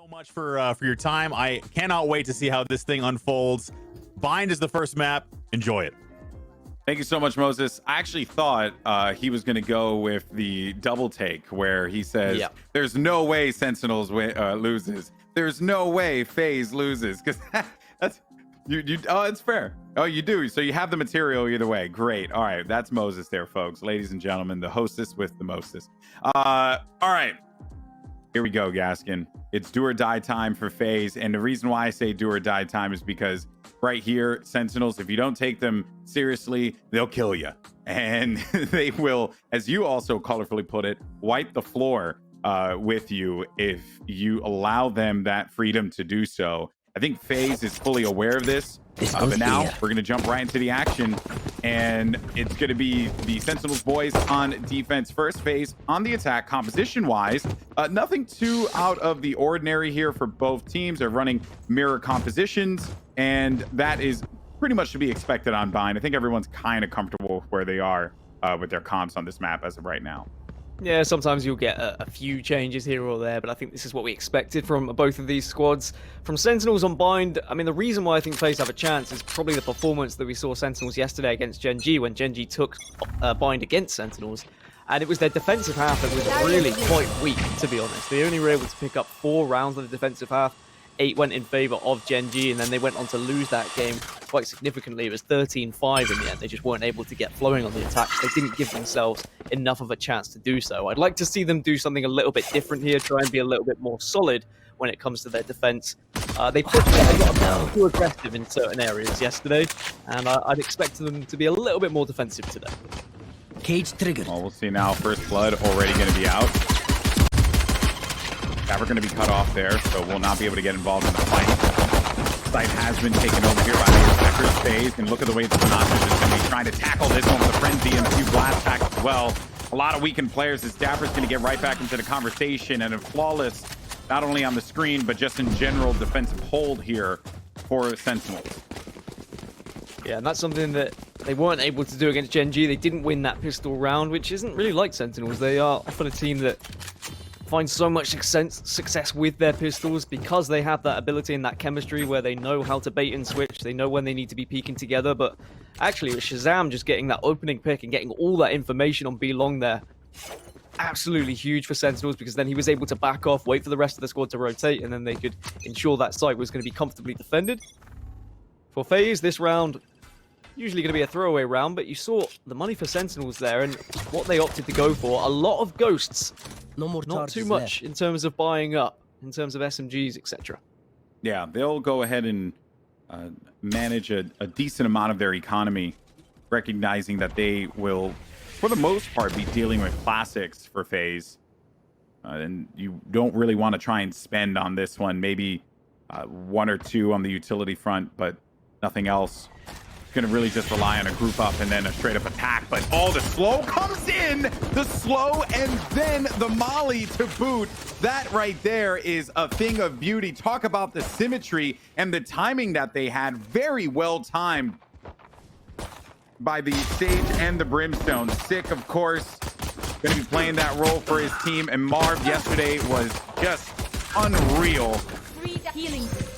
much for your time. I cannot wait to see how this thing unfolds. Bind is the first map. Enjoy it. Thank you so much, Moses. I actually thought he was going to go with the double take where he says, there's no way Sentinels loses. There's no way Faze loses. Because that's, oh, it's fair. Oh, you do. So you have the material either way. Great. All right. That's Moses there, folks. Ladies and gentlemen, the hostess with the mostest. All right. Here we go, Gaskin. It's do or die time for Faze. And the reason why I say do or die time is because right here, Sentinels, if you don't take them seriously, they'll kill you. And they will, as you also colorfully put it, wipe the floor with you if you allow them that freedom to do so. I think Faze is fully aware of this. But now we're going to jump right into the action. And it's going to be the Sentinels boys on defense first. Faze on the attack. Composition-wise, nothing too out of the ordinary here for both teams. They're running mirror compositions, and that is pretty much to be expected on Bind. I think everyone's kind of comfortable where they are with their comps on this map as of right now. Yeah, sometimes you'll get a few changes here or there, but I think this is what we expected from both of these squads. From Sentinels on Bind, I mean, the reason why I think Faze have a chance is probably the performance that we saw Sentinels yesterday against Gen G, when Gen G took Bind against Sentinels. And it was their defensive half that was really quite weak, to be honest. They only were able to pick up 4 rounds of the defensive half. 8 went in favor of Gen G, and then they went on to lose that game quite significantly. It was 13-5 in the end. They just weren't able to get flowing on the attack. They didn't give themselves enough of a chance to do so. I'd like to see them do something a little bit different here, try and be a little bit more solid when it comes to their defense. They pushed a lot too aggressive in certain areas yesterday, and I'd expect them to be a little bit more defensive today. Cage triggered. Well, we'll see now. First blood already going to be out. dapr going to be cut off there, so we'll not be able to get involved in the fight. Site has been taken over here by the attackers. Faze, and look at the way the Sinatraa is going to be trying to tackle this one with a frenzy and a few blast packs as well. A lot of weakened players as dapr's going to get right back into the conversation, and a flawless, not only on the screen, but just in general defensive hold here for Sentinels. Yeah, and that's something that they weren't able to do against Gen G. They didn't win that pistol round, which isn't really like Sentinels. They are often a team that finds so much success with their pistols because they have that ability and that chemistry where they know how to bait and switch. They know when they need to be peeking together. But actually, with Shahzam just getting that opening pick and getting all that information on B long there, absolutely huge for Sentinels, because then he was able to back off, wait for the rest of the squad to rotate, and then they could ensure that site was going to be comfortably defended. For Faze, this round usually going to be a throwaway round, but you saw the money for Sentinels there and what they opted to go for. A lot of ghosts, not too much in terms of buying up, in terms of SMGs, etc. Yeah, they'll go ahead and manage a decent amount of their economy, recognizing that they will, for the most part, be dealing with classics for Faze. And you don't really want to try and spend on this one. Maybe 1 or 2 on the utility front, but nothing else. Going to really just rely on a group up and then a straight up attack. But all the slow comes in, the slow, and then the molly to boot. That right there is a thing of beauty. Talk about the symmetry and the timing that they had. Very well timed by the Sage and the Brimstone. Sick, of course, going to be playing that role for his team. And Marved yesterday was just unreal.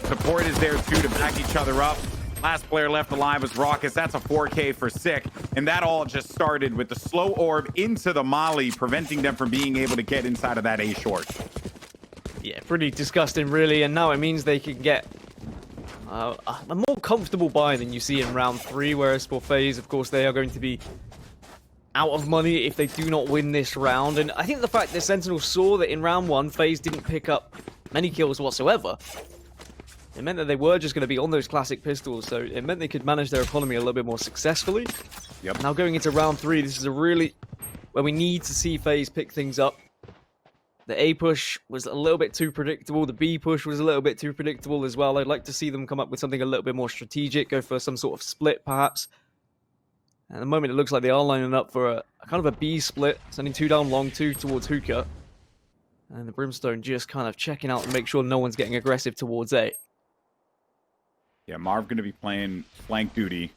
Support is there too to back each other up. Last player left alive was rawkus. That's a 4K for Sick. And that all just started with the slow orb into the molly, preventing them from being able to get inside of that A short. Yeah, pretty disgusting, really. And now it means they can get a more comfortable buy than you see in round 3. Whereas for Faze, of course, they are going to be out of money if they do not win this round. And I think the fact that Sentinels saw that in round 1, Faze didn't pick up many kills whatsoever, it meant that they were just going to be on those classic pistols, so it meant they could manage their economy a little bit more successfully. Yep. Now going into round 3, this is a really where we need to see Faze pick things up. The A push was a little bit too predictable. The B push was a little bit too predictable as well. I'd like to see them come up with something a little bit more strategic, go for some sort of split perhaps. At the moment, it looks like they are lining up for a kind of a B split, sending 2 down long, 2 towards hookah. And the Brimstone just kind of checking out and make sure no one's getting aggressive towards A. Yeah, Marv going to be playing flank duty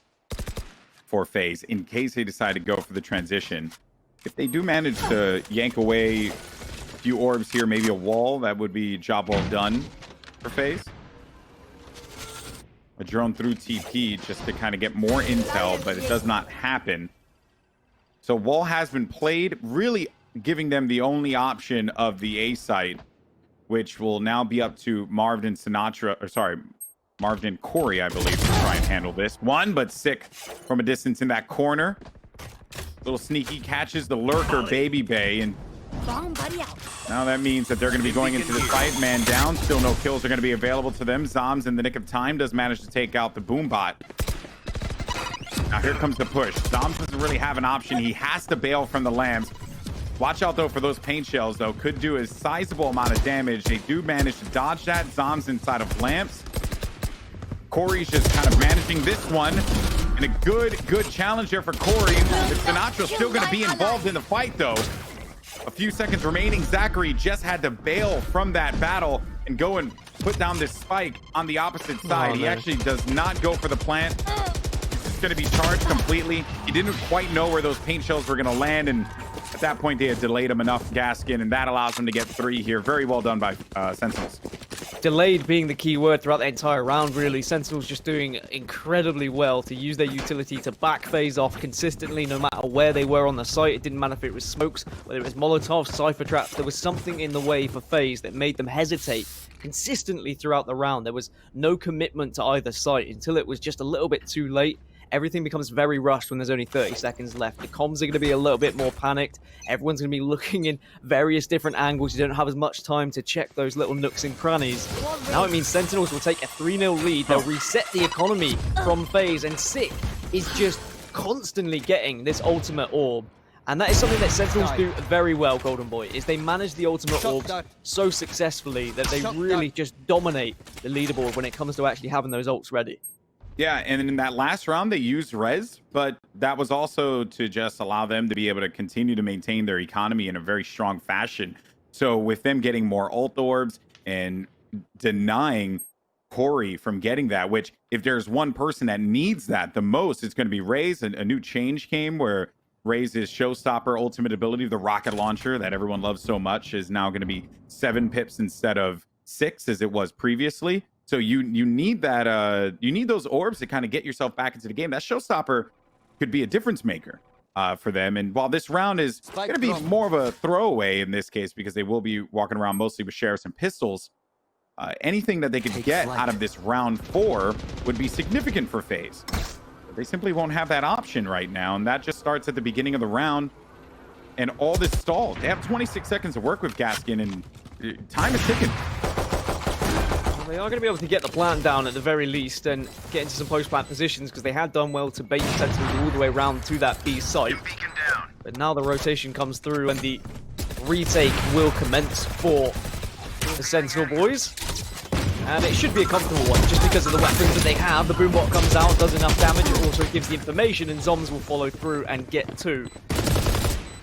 for Faze in case they decide to go for the transition. If they do manage to yank away a few orbs here, maybe a wall, that would be job well done. for Faze. A drone through TP just to kind of get more intel, but it does not happen. So wall has been played, really giving them the only option of the A site, which will now be up to Marved and Sinatraa, or sorry, Marved and Corey, I believe, to try and handle this one, but sick from a distance in that corner. Little sneaky catches the lurker, babybay, and now that means that they're going to be going into the fight. Man down, still no kills are going to be available to them. Zombs in the nick of time does manage to take out the boombot. Now here comes the push. Zombs doesn't really have an option. He has to bail from the lamps. Watch out though for those paint shells though. Could do a sizable amount of damage. They do manage to dodge that. Zombs inside of lamps. Corey's just kind of managing this one. And a good challenge there for Corey. Sinatra's still going to be involved in the fight though. A few seconds remaining. ZachaREEE just had to bail from that battle and go and put down this spike on the opposite side. He actually does not go for the plant. He's just going to be charged completely. He didn't quite know where those paint shells were going to land, and at that point they had delayed him enough Gaskin, and that allows him to get 3 here. Very well done by Sentinels. Delayed being the key word throughout the entire round, really. Sentinels just doing incredibly well to use their utility to back Faze off consistently, no matter where they were on the site. It didn't matter if it was smokes, whether it was Molotovs, Cypher traps. There was something in the way for Faze that made them hesitate consistently throughout the round. There was no commitment to either site until it was just a little bit too late. Everything becomes very rushed when there's only 30 seconds left. The comms are going to be a little bit more panicked. Everyone's going to be looking in various different angles. You don't have as much time to check those little nooks and crannies. Now it means Sentinels will take a 3-0 lead. They'll reset the economy from Faze, and Sick is just constantly getting this ultimate orb. And that is something that Sentinels do very well, Golden Boy, is they manage the ultimate orbs so successfully that they really just dominate the leaderboard when it comes to actually having those ults ready. Yeah, and in that last round, they used Raze, but that was also to just allow them to be able to continue to maintain their economy in a very strong fashion. So with them getting more ult orbs and denying Corey from getting that, which if there's one person that needs that the most, it's going to be Raze. A new change came where Raze's showstopper ultimate ability, the rocket launcher that everyone loves so much, is now going to be 7 pips instead of 6 as it was previously. So you need that you need those orbs to kind of get yourself back into the game. That showstopper could be a difference maker for them. And while this round is going to be more of a throwaway in this case because they will be walking around mostly with sheriffs and pistols, anything that they could get out of this round 4 would be significant for Faze. But they simply won't have that option right now, and that just starts at the beginning of the round. And all this stalled. They have 26 seconds to work with Gaskin, and time is ticking. They are going to be able to get the plant down at the very least and get into some post-plant positions because they had done well to bait Sentinels all the way around to that B site. But now the rotation comes through and the retake will commence for the Sentinel boys. And it should be a comfortable one just because of the weapons that they have. The boombot comes out, does enough damage, it also gives the information, and zombs will follow through and get 2.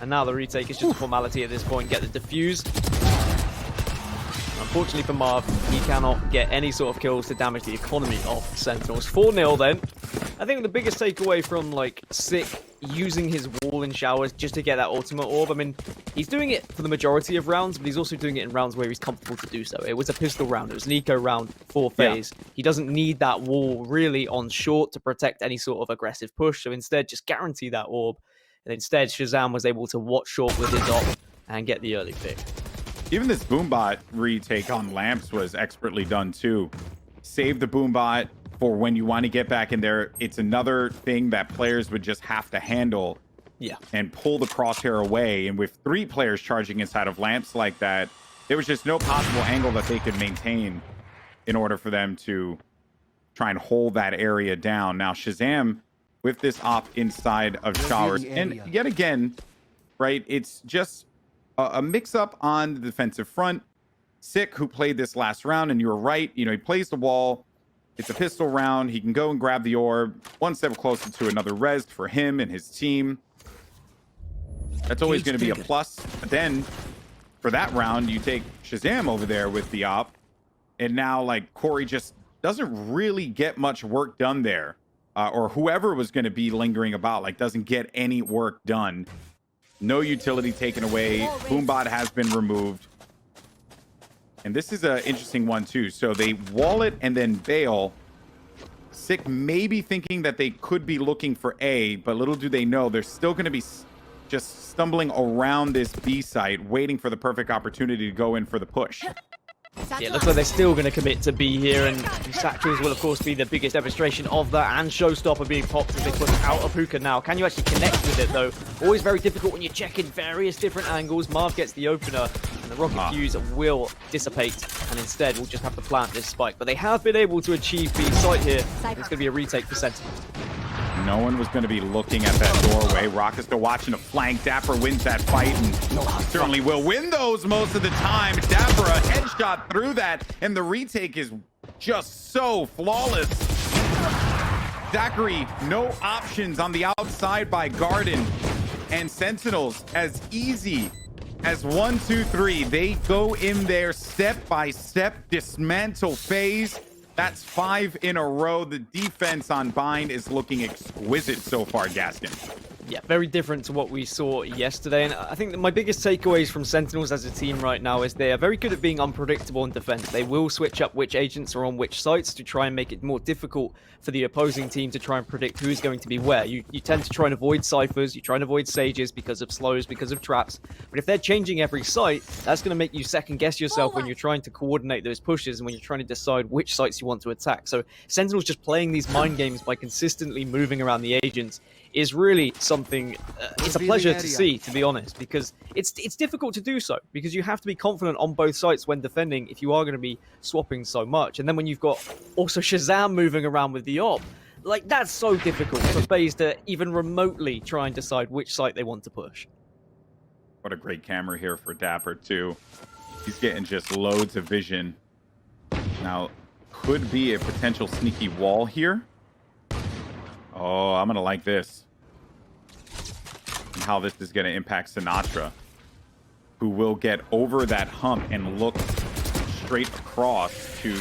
And now the retake is just a formality at this point, get the defuse. Unfortunately for Marv, he cannot get any sort of kills to damage the economy of Sentinels. 4-0 then. I think the biggest takeaway from, like, Sick using his wall in showers just to get that ultimate orb, I mean, he's doing it for the majority of rounds, but he's also doing it in rounds where he's comfortable to do so. It was a pistol round. It was an eco round for Faze. Yeah. He doesn't need that wall really on short to protect any sort of aggressive push, so instead just guarantee that orb. And instead, Shahzam was able to watch short with his op and get the early pick. Even this boombot retake on lamps was expertly done too. Save the boombot for when you want to get back in there. It's another thing that players would just have to handle and pull the crosshair away. And with 3 players charging inside of lamps like that, there was just no possible angle that they could maintain in order for them to try and hold that area down. Now Shahzam with this op inside of showers. And yet again, right, it's just a mix-up on the defensive front. Sick, who played this last round, and you were right. You know, he plays the wall. It's a pistol round. He can go and grab the orb. One step closer to another res for him and his team. That's always going to be a plus. But then, for that round, you take Shahzam over there with the op. And now, like, Corey just doesn't really get much work done there. Or whoever was going to be lingering about, like, doesn't get any work done. No utility taken away. Boombot has been removed. And this is an interesting one too. So they wall it and then bail. Sick maybe thinking that they could be looking for A, but little do they know they're still going to be just stumbling around this B site, waiting for the perfect opportunity to go in for the push. Yeah, it looks like they're still going to commit to B here, and Satchels will, of course, be the biggest demonstration of that, and Showstopper being popped as they push out of hookah now. Can you actually connect with it, though? Always very difficult when you're checking various different angles. Marv gets the opener, and the rocket fuse will dissipate, and instead we'll just have to plant this spike. But they have been able to achieve B site here. It's going to be a retake for Sentinels. No one was going to be looking at that doorway. rawkus still watching a flank. dapr wins that fight and certainly will win those most of the time. dapr a headshot through that, and the retake is just so flawless. ZachaREEE, no options on the outside by Garden, and Sentinels as easy as 1, 2, 3. They go in there step by step, dismantle Faze. That's 5 in a row. The defense on Bind is looking exquisite so far, Gaskin. Yeah, very different to what we saw yesterday. And I think that my biggest takeaways from Sentinels as a team right now is they are very good at being unpredictable in defense. They will switch up which agents are on which sites to try and make it more difficult for the opposing team to try and predict who's going to be where. You tend to try and avoid Cyphers, you try and avoid Sages because of slows, because of traps. But if they're changing every site, that's going to make you second guess yourself when you're trying to coordinate those pushes and when you're trying to decide which sites you want to attack. So Sentinels just playing these mind games by consistently moving around the agents is really something, it's a pleasure to see, to be honest, because it's difficult to do so, because you have to be confident on both sides when defending if you are going to be swapping so much. And then when you've got also Shahzam moving around with the op, like, that's so difficult for Faze to even remotely try and decide which site they want to push. What a great camera here for dapr too. He's getting just loads of vision. Now, could be a potential sneaky wall here. Oh, I'm gonna like this. And how this is gonna impact Sinatraa, who will get over that hump and look straight across to...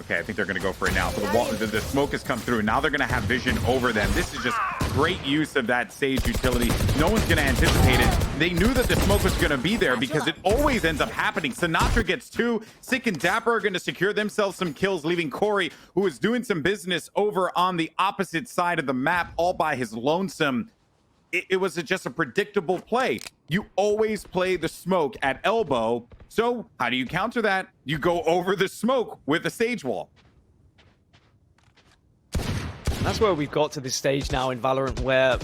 Okay, I think they're gonna go for it now. So the wall, the smoke has come through. Now they're gonna have vision over them. This is just great use of that Sage utility. No one's gonna anticipate it. They knew that the smoke was gonna be there because it always ends up happening. Sinatraa gets 2. Sick and dapr are gonna secure themselves some kills, leaving Corey, who is doing some business over on the opposite side of the map, all by his lonesome. It was just a predictable play. You always play the smoke at elbow. So how do you counter that? You go over the smoke with a Sage wall. That's where we've got to this stage now in Valorant where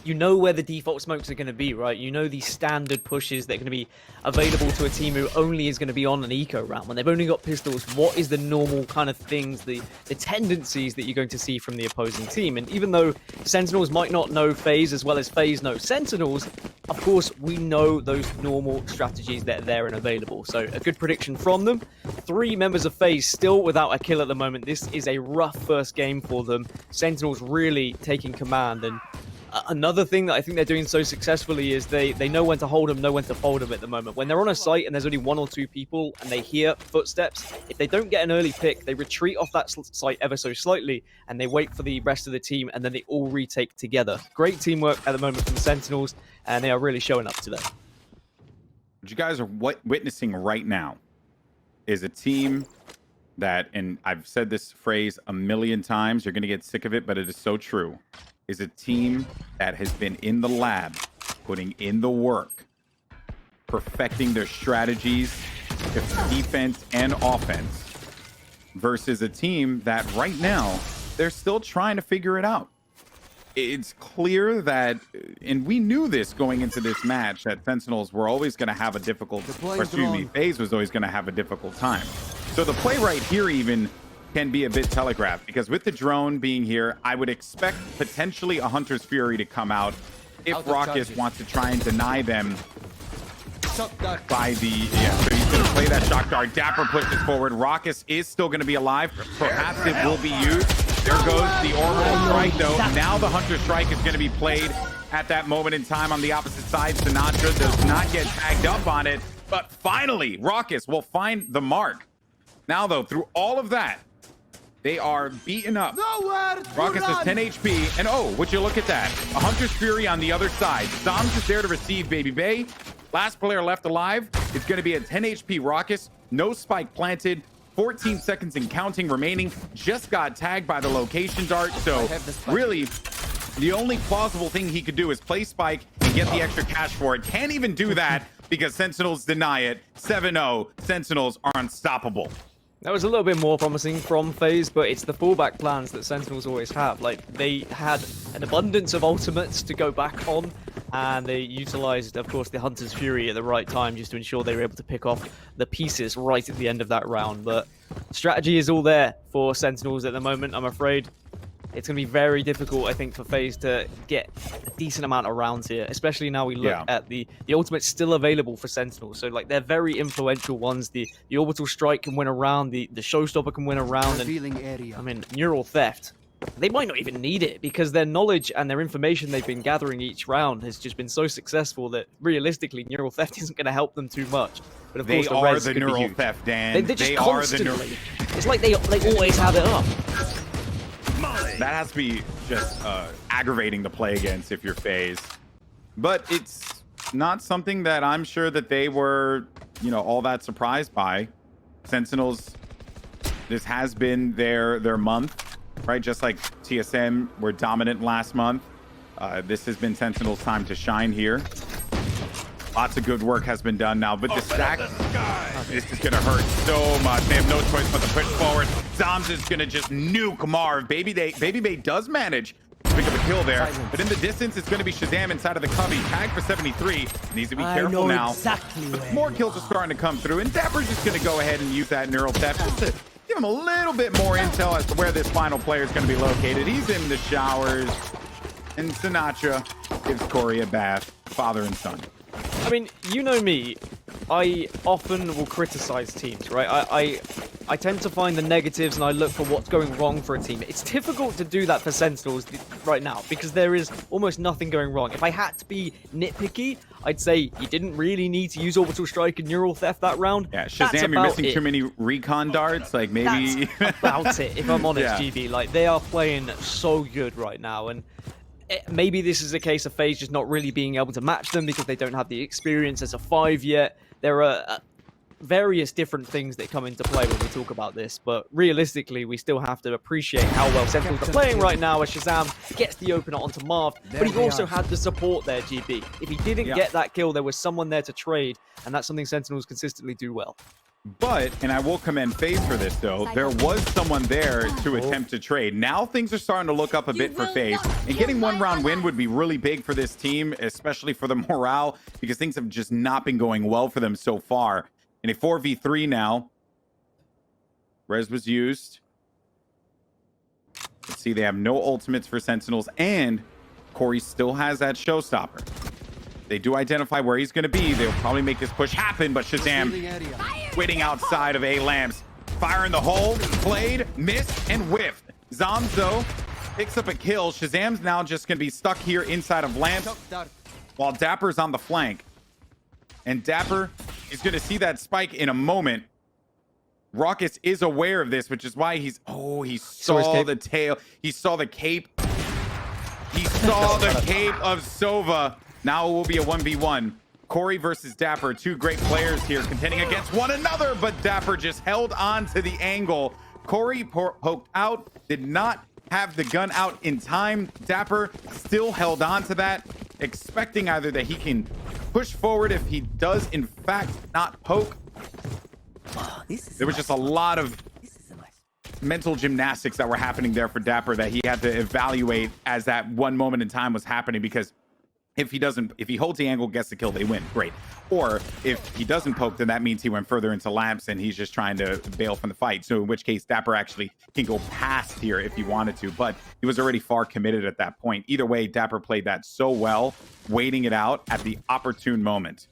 you know where the default smokes are going to be, right? You know these standard pushes that are going to be available to a team who only is going to be on an eco round. When they've only got pistols, what is the normal kind of things, the tendencies that you're going to see from the opposing team? And even though Sentinels might not know Faze as well as Faze knows Sentinels, of course, we know those normal strategies that are there and available. So a good prediction from them. 3 members of Faze still without a kill at the moment. This is a rough first game for them. Sentinels really taking command, and another thing that I think they're doing so successfully is they know when to hold them, know when to fold them at the moment. When they're on a site and there's only 1 or 2 people and they hear footsteps, if they don't get an early pick, they retreat off that site ever so slightly and they wait for the rest of the team, and then they all retake together. Great teamwork at the moment from the Sentinels, and they are really showing up today. What you guys are witnessing right now is a team that, and I've said this phrase a million times, you're going to get sick of it, but it is so true, is a team that has been in the lab, putting in the work, perfecting their strategies, defense and offense, versus a team that right now, they're still trying to figure it out. It's clear that, and we knew this going into this match, that Sentinels were always going to have a difficult, or excuse me, Faze was always going to have a difficult time. So the play right here even can be a bit telegraphed, because with the drone being here, I would expect potentially a Hunter's Fury to come out if rawkus wants to try and deny them by the, so he's going to play that shock dart. dapr pushes forward. rawkus is still going to be alive. Perhaps it will be used. There goes the orbital strike, though. Now the Hunter Strike is going to be played at that moment in time on the opposite side. Sinatraa does not get tagged up on it, but finally, rawkus will find the mark. Now, though, through all of that, they are beaten up. rawkus has 10 HP, and oh, would you look at that? A Hunter's Fury on the other side. Zombs is there to receive babybay. Last player left alive is going to be a 10 HP rawkus, no spike planted, 14 seconds and counting remaining. Just got tagged by the location dart. So really, the only plausible thing he could do is play spike and get the extra cash for it. Can't even do that because Sentinels deny it. 7-0. Sentinels are unstoppable. That was a little bit more promising from Faze, but it's the fallback plans that Sentinels always have. Like, they had an abundance of ultimates to go back on, and they utilized, of course, the Hunter's Fury at the right time just to ensure they were able to pick off the pieces right at the end of that round. But strategy is all there for Sentinels at the moment, I'm afraid. It's going to be very difficult, I think, for Faze to get a decent amount of rounds here, especially now we look at the ultimates still available for Sentinels. So, like, they're very influential ones. The Orbital Strike can win a round, the Showstopper can win a round, and, I mean, Neural Theft, they might not even need it because their knowledge and their information they've been gathering each round has just been so successful that, realistically, Neural Theft isn't going to help them too much. But, of course, They are the Neural Theft, Dan. They just they constantly, are the it's like they always have it up. That has to be just aggravating to play against if you're Faze. But it's not something that I'm sure that they were, you know, all that surprised by. Sentinels, this has been their month, right? Just like TSM were dominant last month. This has been Sentinels' time to shine here. Lots of good work has been done now, but the stack, this is gonna hurt so much. They have no choice but to push forward. Zombs is gonna just nuke Marv. babybay does manage to pick up a kill there, but in the distance, it's gonna be Shahzam inside of the cubby. Tagged for 73. Needs to be careful now. More kills are starting to come through, and dapr's just gonna go ahead and use that Neural Theft just to give him a little bit more intel as to where this final player is gonna be located. He's in the showers, and Sinatraa gives Corey a bath, father and son. I mean, you know me, I often will criticize teams, right? I tend to find the negatives and I look for what's going wrong for a team. It's difficult to do that for Sentinels right now because there is almost nothing going wrong. If I had to be nitpicky, I'd say you didn't really need to use Orbital Strike and Neural Theft that round. Yeah, Shahzam, you're missing too many recon darts. Like, maybe... That's about it, if I'm honest, GB. Like, they are playing so good right now, and maybe this is a case of Faze just not really being able to match them because they don't have the experience as a 5 yet. There are various different things that come into play when we talk about this, but realistically, we still have to appreciate how well Sentinels are playing right now as Shahzam gets the opener onto Marved, but he also had the support there, GB. If he didn't get that kill, there was someone there to trade, and that's something Sentinels consistently do well. But, and I will commend Faze for this though, there was someone there to attempt to trade. Now things are starting to look up a bit for Faze, and getting one round win would be really big for this team, especially for the morale, because things have just not been going well for them so far. In a 4v3 now, Raze was used. Let's see, they have no ultimates for Sentinels, and Corey still has that showstopper. They do identify where he's going to be. They'll probably make this push happen, but Shahzam waiting outside of A-Lamps. Fire in the hole, played, missed, and whiffed. Zombs, though, picks up a kill. Shahzam's now just going to be stuck here inside of Lamps, while dapr's on the flank. And dapr is going to see that spike in a moment. rawkus is aware of this, which is why he saw the tail. He saw the cape. He saw the cape of Sova. Now it will be a 1v1. Corey versus dapr, two great players here contending against one another, but dapr just held on to the angle. Corey poked out, did not have the gun out in time. Dapr still held on to that, expecting either that he can push forward if he does in fact not poke. There was just a lot of mental gymnastics that were happening there for dapr that he had to evaluate as that one moment in time was happening, because if he holds the angle, gets the kill, they win. Great. Or if he doesn't poke, then that means he went further into lamps and he's just trying to bail from the fight. So in which case, dapr actually can go past here if he wanted to, but he was already far committed at that point. Either way, dapr played that so well, waiting it out at the opportune moment.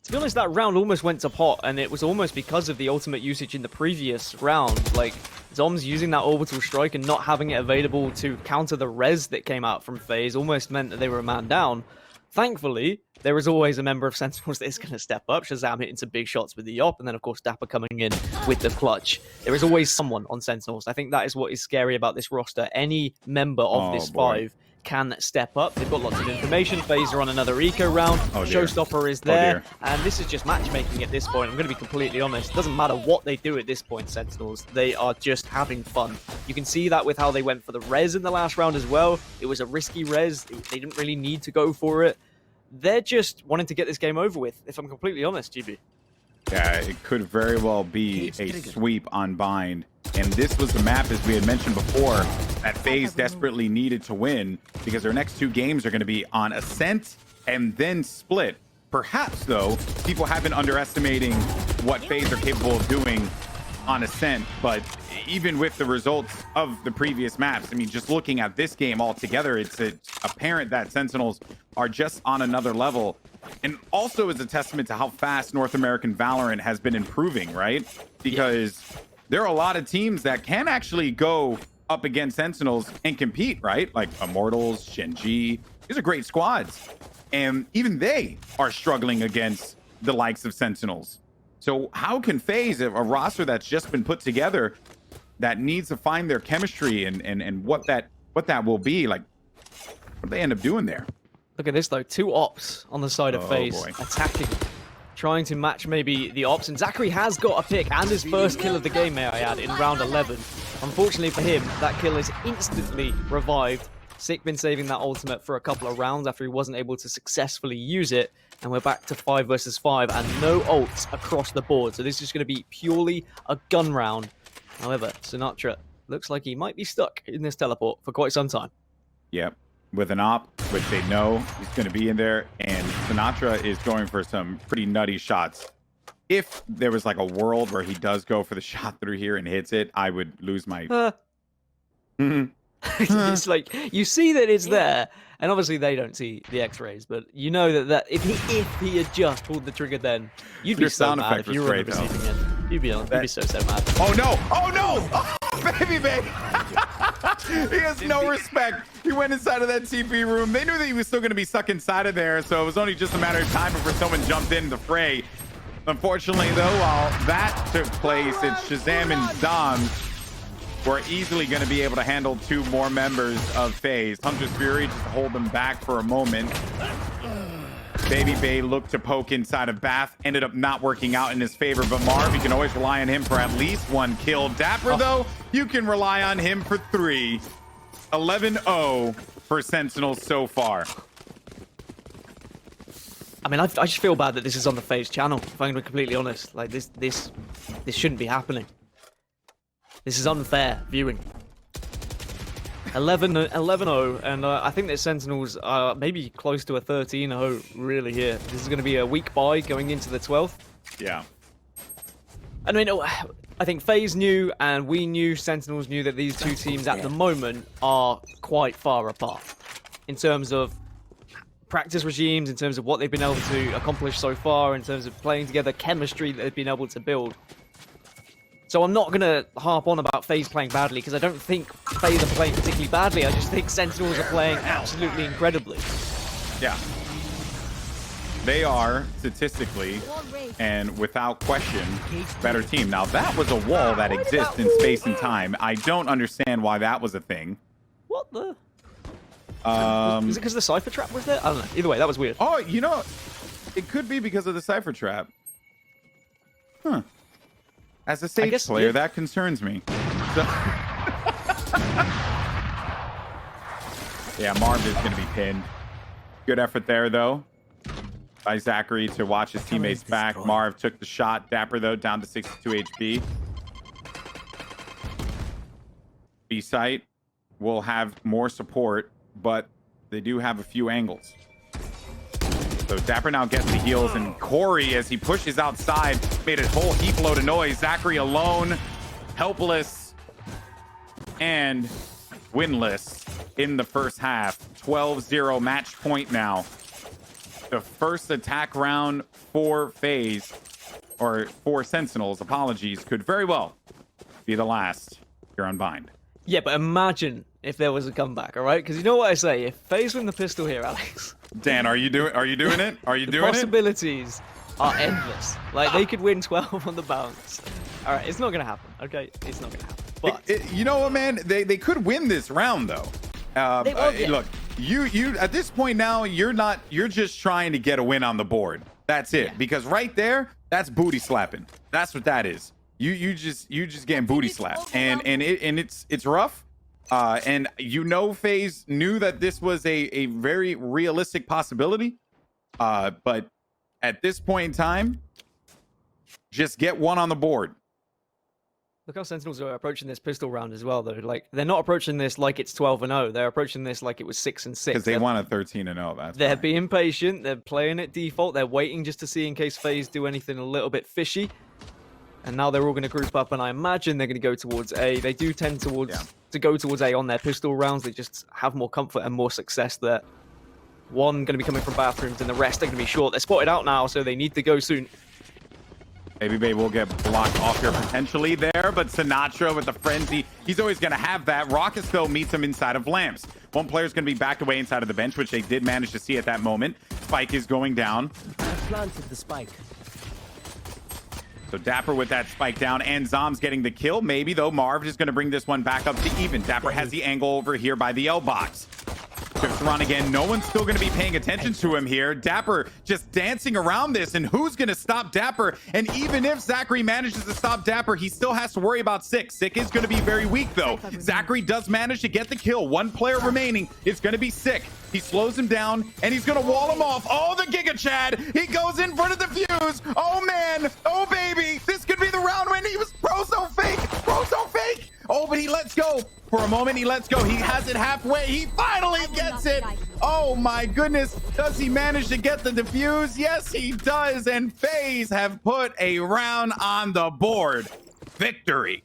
To be honest, that round almost went to pot, and it was almost because of the ultimate usage in the previous round. Like, Zombs using that orbital strike and not having it available to counter the res that came out from Faze almost meant that they were a man down. Thankfully, there is always a member of Sentinels that is going to step up. Shahzam hitting some big shots with the Yop, and then, of course, dapr coming in with the clutch. There is always someone on Sentinels. I think that is what is scary about this roster. Any member of this five can step up. They've got lots of information. Faze are on another eco round. Showstopper is there. And this is just matchmaking at this point. I'm going to be completely honest. It doesn't matter what they do at this point, Sentinels. They are just having fun. You can see that with how they went for the res in the last round as well. It was a risky res. They didn't really need to go for it. They're just wanting to get this game over with, if I'm completely honest, GB. Yeah, it could very well be a sweep on Bind. And this was the map, as we had mentioned before, that FaZe desperately needed to win because their next 2 games are going to be on Ascent and then Split. Perhaps, though, people have been underestimating what FaZe are capable of doing on Ascent, but even with the results of the previous maps, I mean, just looking at this game altogether, it's apparent that Sentinels are just on another level. And also is a testament to how fast North American Valorant has been improving, right? Because there are a lot of teams that can actually go up against Sentinels and compete, right? Like Immortals, Shenji. These are great squads. And even they are struggling against the likes of Sentinels. So how can FaZe, a roster that's just been put together, that needs to find their chemistry and what that will be, like, what do they end up doing there? Look at this, though. 2 ops on the side of FaZe, attacking, trying to match maybe the ops. And ZachaREEE has got a pick and his first kill of the game, may I add, in round 11. Unfortunately for him, that kill is instantly revived. Sick been saving that ultimate for a couple of rounds after he wasn't able to successfully use it. And we're back to 5 versus 5 and no ults across the board. So this is going to be purely a gun round. However, sinatraa looks like he might be stuck in this teleport for quite some time. Yep. With an op, which they know he's going to be in there, and sinatraa is going for some pretty nutty shots. If there was like a world where he does go for the shot through here and hits it, I would lose my... It's like, you see that it's there, and obviously they don't see the X-rays, but you know that if he had just pulled the trigger then, you'd be so mad if you were on the receiving end. You'd be so mad. Oh no! Oh no! Oh, babybay! He has no respect. He went inside of that TP room. They knew that he was still going to be stuck inside of there, so it was only just a matter of time before someone jumped in the fray. Unfortunately, though, while that took place, it's Shahzam and zombs were easily going to be able to handle 2 more members of FaZe. Hunter's Fury just hold them back for a moment. babybay looked to poke inside of Bath, ended up not working out in his favor, but Marv, you can always rely on him for at least 1 kill. dapr, though, you can rely on him for 3. 11-0 for Sentinels so far. I mean, I just feel bad that this is on the FaZe channel, if I'm going to be completely honest. Like, this shouldn't be happening. This is unfair viewing. 11-0, and I think that Sentinels are maybe close to a 13-0 really here. This is going to be a week bye going into the 12th. Yeah. I mean, I think FaZe knew, and we knew, Sentinels knew that these 2 teams at the moment are quite far apart in terms of practice regimes, in terms of what they've been able to accomplish so far, in terms of playing together, chemistry that they've been able to build. So I'm not going to harp on about FaZe playing badly, because I don't think FaZe are playing particularly badly. I just think Sentinels are playing absolutely incredibly. Yeah. They are, statistically, and without question, better team. Now, that was a wall that exists in space and time. I don't understand why that was a thing. What the? Is it because the Cypher trap was there? I don't know. Either way, that was weird. Oh, you know, it could be because of the Cypher trap. Huh. As a Sage player, that concerns me. So... yeah, Marved is going to be pinned. Good effort there, though, by ZachaREEE to watch his teammates back. Marv took the shot. dapr, though, down to 62 HP. B-site will have more support, but they do have a few angles. So dapr now gets the heals, and Corey, as he pushes outside, made a whole heap load of noise. ZachaREEE alone, helpless, and winless in the first half. 12-0 match point now. The first attack round for FaZe, or for Sentinels, apologies, could very well be the last here on Bind. Yeah, but imagine if there was a comeback, all right? Because you know what I say, if FaZe win the pistol here, Alex... Dan, are you doing it? Are you doing it? The possibilities are endless. Like, they could win 12 on the bounce. All right, it's not going to happen, okay? It's not going to happen. But you know what, man? They could win this round, though. Look, you at this point now, you're just trying to get a win on the board. That's it. Because right there, that's booty slapping. That's what that is. You just getting booty slapped. And it's rough. And Faze knew that this was a very realistic possibility. But at this point in time, just get one on the board. Look how Sentinels are approaching this pistol round as well, though. Like, they're not approaching this like it's 12-0. They're approaching this like it was 6-6. Because they want a 13-0. They're being patient. They're playing at default. They're waiting just to see in case FaZe do anything a little bit fishy. And now they're all going to group up, and I imagine they're going to go towards A. They do tend to go towards A on their pistol rounds. They just have more comfort and more success there. One going to be coming from bathrooms, and the rest are going to be short. They're spotted out now, so they need to go soon. babybay will get blocked off here potentially there, but sinatraa with the frenzy, he's always going to have that. rawkus, though, meets him inside of lamps. One player's going to be backed away inside of the bench, which they did manage to see at that moment. Spike is going down. I planted the spike. So dapr with that spike down, and zombs getting the kill. Maybe, though, Marved is going to bring this one back up to even. dapr has the angle over here by the L box. Trips around again. No one's still going to be paying attention to him here. dapr just dancing around this, and who's going to stop dapr? And even if ZachaREEE manages to stop dapr, he still has to worry about Sick. Sick is going to be very weak, though. ZachaREEE does manage to get the kill. One player remaining. It's going to be Sick. He slows him down, and he's going to wall him off. Oh, the Giga Chad. He goes in front of the fuse. Oh, man. Oh, baby. This could be the round when he was pro so fake. Pro so fake. Oh, but he lets go. For a moment, he lets go. He has it halfway. He finally gets it. Oh, my goodness. Does he manage to get the defuse? Yes, he does. And FaZe have put a round on the board. Victory.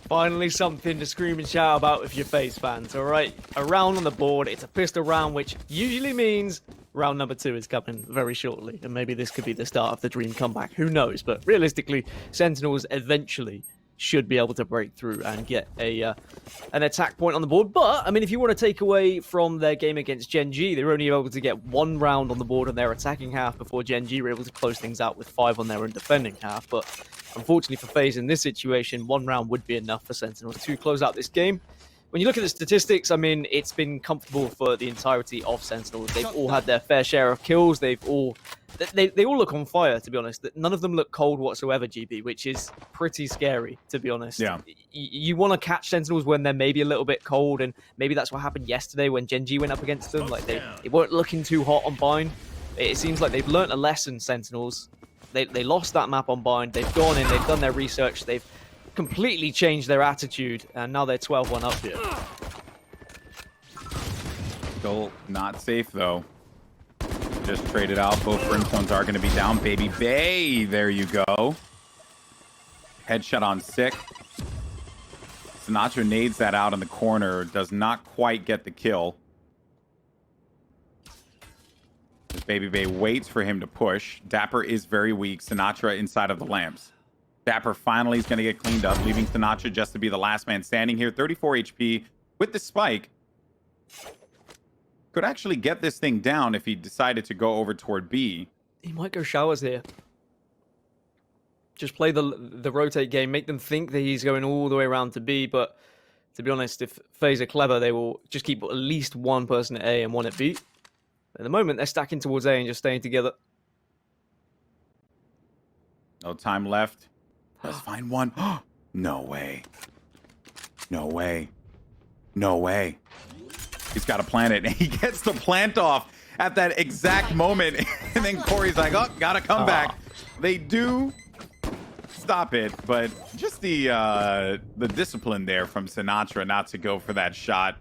Finally something to scream and shout about if you're FaZe fans, all right? A round on the board. It's a pistol round, which usually means round number 2 is coming very shortly. And maybe this could be the start of the dream comeback. Who knows? But realistically, Sentinels eventually should be able to break through and get an attack point on the board. But, I mean, if you want to take away from their game against Gen G, they were only able to get 1 round on the board on their attacking half before Gen G were able to close things out with 5 on their own defending half. But unfortunately for FaZe in this situation, 1 round would be enough for Sentinels to close out this game. When you look at the statistics, I mean, it's been comfortable for the entirety of Sentinels. They've all had their fair share of kills. They all look on fire, to be honest. None of them look cold whatsoever, GB, which is pretty scary, to be honest. Yeah. You want to catch Sentinels when they're maybe a little bit cold, and maybe that's what happened yesterday when Gen G went up against them. Like, they weren't looking too hot on Bind. It seems like they've learnt a lesson, Sentinels. They lost that map on Bind. They've gone in, they've done their research, they've completely changed their attitude, and now they're 12-1 up here. Still not safe, though. Just traded out. Both Brimstones are going to be down. babybay, there you go. Headshot on Sick. sinatraa nades that out in the corner. Does not quite get the kill. As babybay waits for him to push. dapr is very weak. sinatraa inside of the lamps. dapr finally is going to get cleaned up, leaving sinatraa just to be the last man standing here. 34 HP with the spike. Could actually get this thing down if he decided to go over toward B. He might go showers here. Just play the rotate game, make them think that he's going all the way around to B, but to be honest, if FaZe are clever, they will just keep at least 1 person at A and 1 at B. At the moment, they're stacking towards A and just staying together. No time left. Let's find one. No way. No way. No way. He's got to plant it. And he gets the plant off at that exact moment. And then Corey's like, oh, got to come back. They do stop it, but just the discipline there from sinatraa not to go for that shot.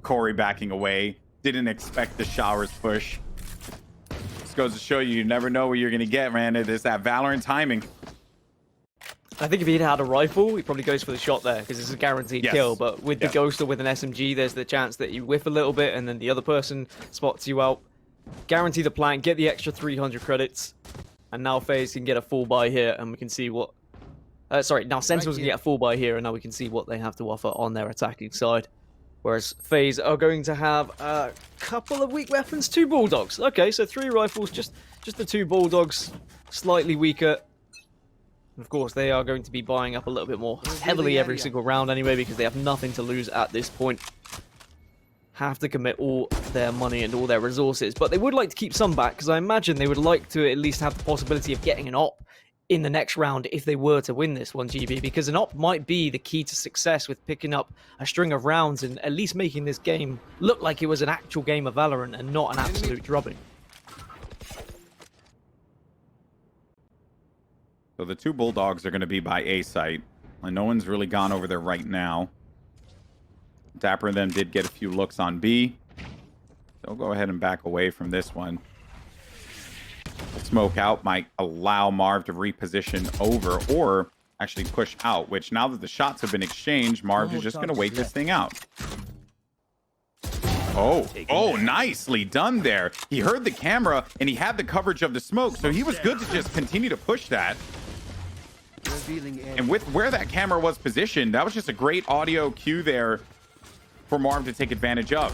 Corey backing away. Didn't expect the showers push. This goes to show you never know what you're going to get, man. It is that Valorant timing. I think if he'd had a rifle, he probably goes for the shot there because it's a guaranteed kill. But with the Ghost or with an SMG, there's the chance that you whiff a little bit and then the other person spots you out. Guarantee the plant, get the extra 300 credits. And now FaZe can get a full buy here and we can see what... now Sentinels can get a full buy here and now we can see what they have to offer on their attacking side. Whereas FaZe are going to have a couple of weak weapons, 2 Bulldogs. Okay, so 3 rifles, just the 2 Bulldogs, slightly weaker. Of course, they are going to be buying up a little bit more heavily every single round anyway because they have nothing to lose at this point. have to commit all their money and all their resources, but they would like to keep some back because I imagine they would like to at least have the possibility of getting an op in the next round if they were to win this one, GB, because an op might be the key to success with picking up a string of rounds and at least making this game look like it was an actual game of Valorant and not an absolute drubbing. So the two Bulldogs are going to be by A site, and no one's really gone over there right now. dapr and them did get a few looks on B. They'll go ahead and back away from this one. The smoke out might allow Marv to reposition over or actually push out, which now that the shots have been exchanged, Marv is just going to wait this thing out. Oh, nicely done there. He heard the camera and he had the coverage of the smoke, so he was good to just continue to push that. And with where that camera was positioned, that was just a great audio cue there for Marv to take advantage of.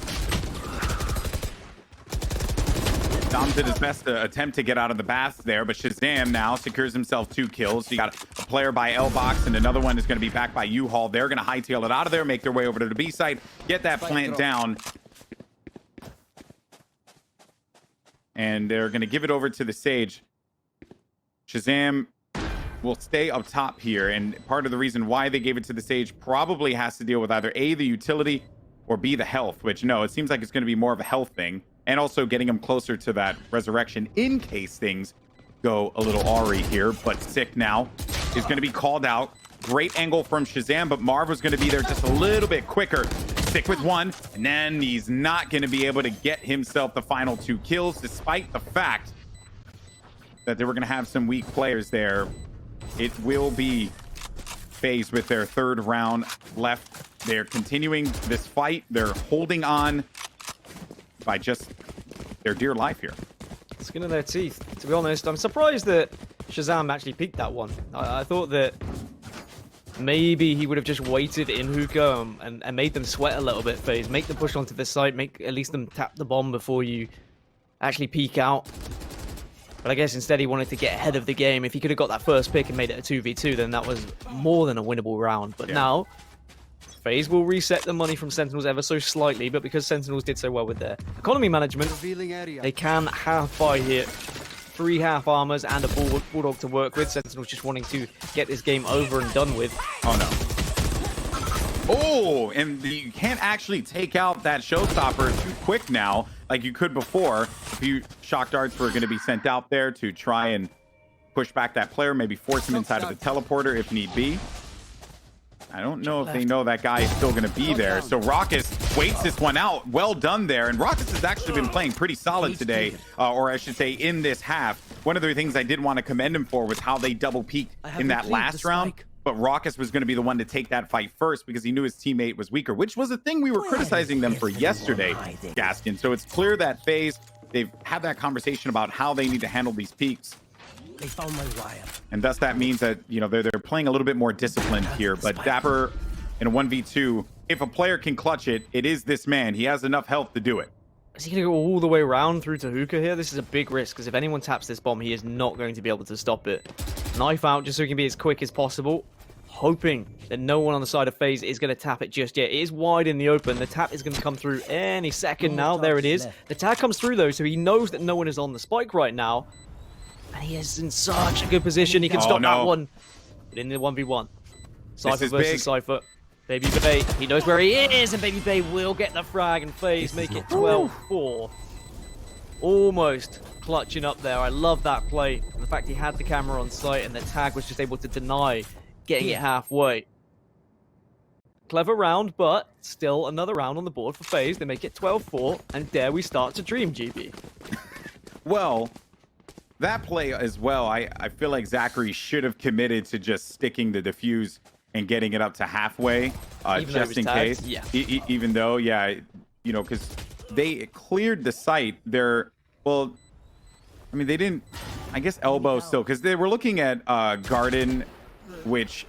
Dom did his best to attempt to get out of the bath there, but Shahzam now secures himself 2 kills. So you got a player by L-Box, and another one is going to be back by U-Haul. They're going to hightail it out of there, make their way over to the B site, get that plant down. And they're going to give it over to the Sage. Shahzam will stay up top here, and part of the reason why they gave it to the Sage probably has to deal with either A, the utility, or B, the health, which no, it seems like it's going to be more of a health thing. And also getting him closer to that resurrection in case things go a little awry here. But Sick now is going to be called out. Great angle from Shahzam, but Marv was going to be there just a little bit quicker. Sick with 1, and then he's not going to be able to get himself the final 2 kills, despite the fact that they were going to have some weak players there. It will be Faze with their 3rd round left. They're continuing this fight. They're holding on by just their dear life here. Skin of their teeth. To be honest, I'm surprised that Shahzam actually peeked that one. I thought that maybe he would have just waited in hookah and made them sweat a little bit, Faze. Make them push onto the site, make at least them tap the bomb before you actually peek out. But I guess instead he wanted to get ahead of the game. If he could have got that first pick and made it a 2v2, then that was more than a winnable round. But now, Faze will reset the money from Sentinels ever so slightly, but because Sentinels did so well with their economy management, they can half buy here. 3 half armors and a Bulldog to work with. Sentinels just wanting to get this game over and done with. Oh, no. Oh, and you can't actually take out that showstopper too quick now, like you could before. A few shock darts were going to be sent out there to try and push back that player, maybe force him inside of the teleporter if need be. I don't know if they know that guy is still going to be there. So rawkus waits this one out. Well done there. And rawkus has actually been playing pretty solid today, or I should say in this half. One of the things I did want to commend him for was how they double peaked in that last round. But rawkus was going to be the one to take that fight first because he knew his teammate was weaker, which was a thing we were criticizing them for yesterday, Gaskin. So it's clear that Faze, they've had that conversation about how they need to handle these peaks. They found my wire. And thus that means that, you know, they're playing a little bit more disciplined here. But dapr in a 1v2, if a player can clutch it, it is this man. He has enough health to do it. Is he going to go all the way around through to hookah here? This is a big risk because if anyone taps this bomb, he is not going to be able to stop it. Knife out just so he can be as quick as possible. Hoping that no one on the side of Faze is going to tap it just yet. It is wide in the open. The tap is going to come through any second now. There it is. The tag comes through though, so he knows that no one is on the spike right now. And he is in such a good position. He can stop that one. But in the 1v1. Cypher versus Cypher. babybay, he knows where he is, and babybay will get the frag, and Faze make it 12-4. Almost clutching up there. I love that play. And the fact he had the camera on site, and the tag was just able to deny getting it halfway. Clever round, but still another round on the board for Faze. They make it 12-4, and dare we start to dream, GB. Well, that play as well, I feel like ZachaREEE should have committed to just sticking the defuse and getting it up to halfway, just in case. Yeah. Even though, yeah, you know, because they cleared the site. Well, I mean, they didn't, I guess elbow still, because they were looking at garden, which,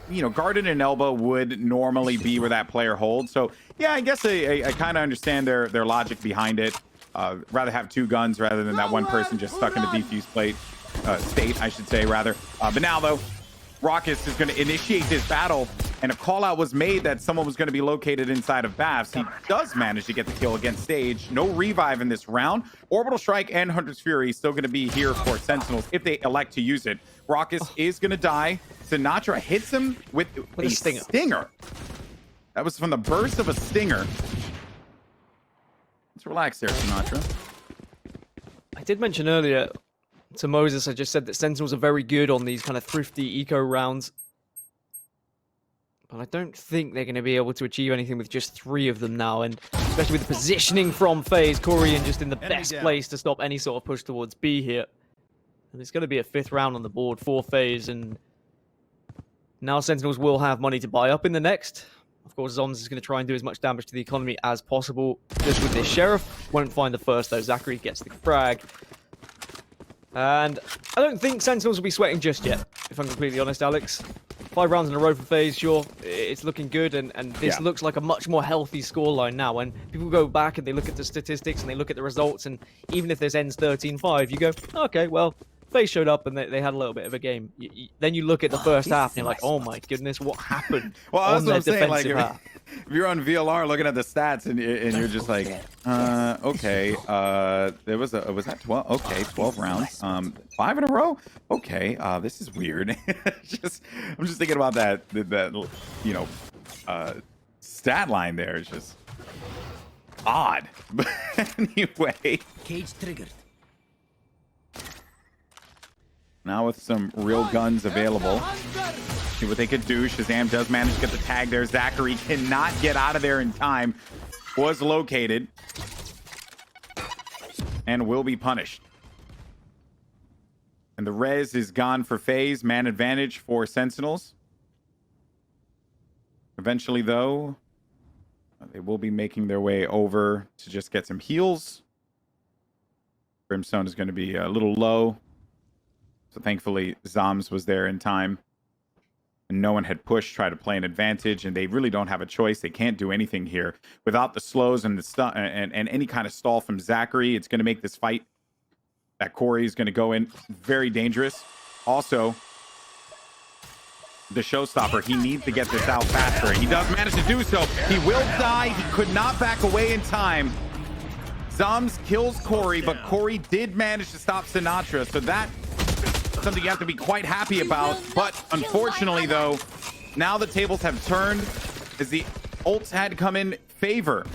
you know, garden and elbow would normally be where that player holds. So, yeah, I guess I kind of understand their logic behind it. Rather have 2 guns rather than that one person just stuck in the defuse state, I should say, rather. But now, though, rawkus is going to initiate this battle. and a call out was made that someone was going to be located inside of Baths. He does manage to get the kill against Stage. No revive in this round. Orbital Strike and Hunter's Fury still going to be here for Sentinels if they elect to use it. rawkus is going to die. Sinatraa hits him with a stinger. That was from the burst of a stinger. Let's relax there, Sinatraa. I did mention earlier to Moses, I just said that Sentinels are very good on these kind of thrifty eco rounds. But I don't think they're going to be able to achieve anything with just 3 of them now. And especially with the positioning from Faze, Corian just in the best place to stop any sort of push towards B here. And it's going to be a 5th round on the board for Faze. And now Sentinels will have money to buy up in the next. Of course, zombs is going to try and do as much damage to the economy as possible. Just with this Sheriff. Won't find the first, though. ZachaREEE gets the frag. And I don't think Sentinels will be sweating just yet, if I'm completely honest, Alex. 5 rounds in a row for Faze, sure, it's looking good, and this looks like a much more healthy scoreline now. When people go back and they look at the statistics and they look at the results, and even if there's ends 13-5, you go, okay, well, Faze showed up and they had a little bit of a game. Then you look at the first half and you're like, oh my goodness, what happened on their defensive half? If you're on VLR looking at the stats and you're just like, okay, there was that 12? Okay, 12 rounds, 5 in a row. Okay, this is weird. I'm just thinking about that you know, stat line there. It's just odd. But anyway, Cage triggered. now with some real guns available. See what they could do. Shahzam does manage to get the tag there. ZachaREEE cannot get out of there in time. Was located. And will be punished. And the res is gone for Faze. Man advantage for Sentinels. Eventually, though, they will be making their way over to just get some heals. Brimstone is going to be a little low. So thankfully, zombs was there in time. And no one had pushed, tried to play an advantage, and they really don't have a choice. They can't do anything here without the slows and the and any kind of stall from ZachaREEE. It's going to make this fight that Corey is going to go in very dangerous. Also, the showstopper, he needs to get this out faster. He does manage to do so. He will die. He could not back away in time. Zombs kills Corey, but Corey did manage to stop Sinatraa, so that something you have to be quite happy about. But unfortunately, though, now the tables have turned as the ults had come in favor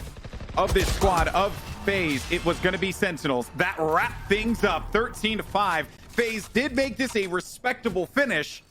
of this squad of Faze. It was going to be Sentinels that wrapped things up 13-5. Faze did make this a respectable finish,